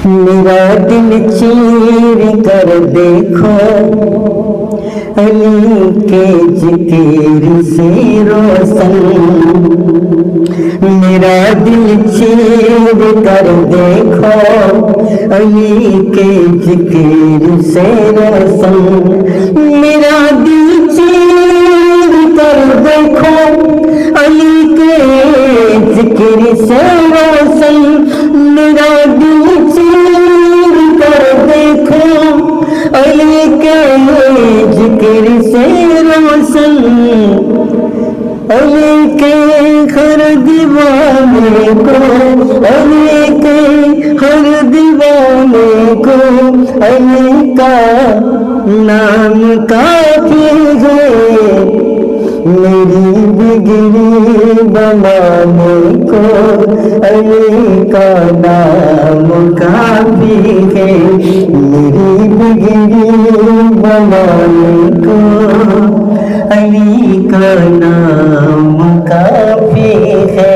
میرا دل چیر کر دیکھو علی کے ذکر سے روشن، میرا دل چیر کر دیکھو علی کے ذکر سے روشن، میرا دل چیر کر دیکھو علی کے ذکر سے روشن، میرا دل چیر کر دیکھو علی کے ذکر سے روشن، علی کے ہر دیوانے کو، علی کے ہر دیوانے کو علی کا نام کافی ہے، میری بگڑی بنانے کو علی کا نام کافی ہے، میری بگڑی بنانے کو علی کا نام کافی ہے۔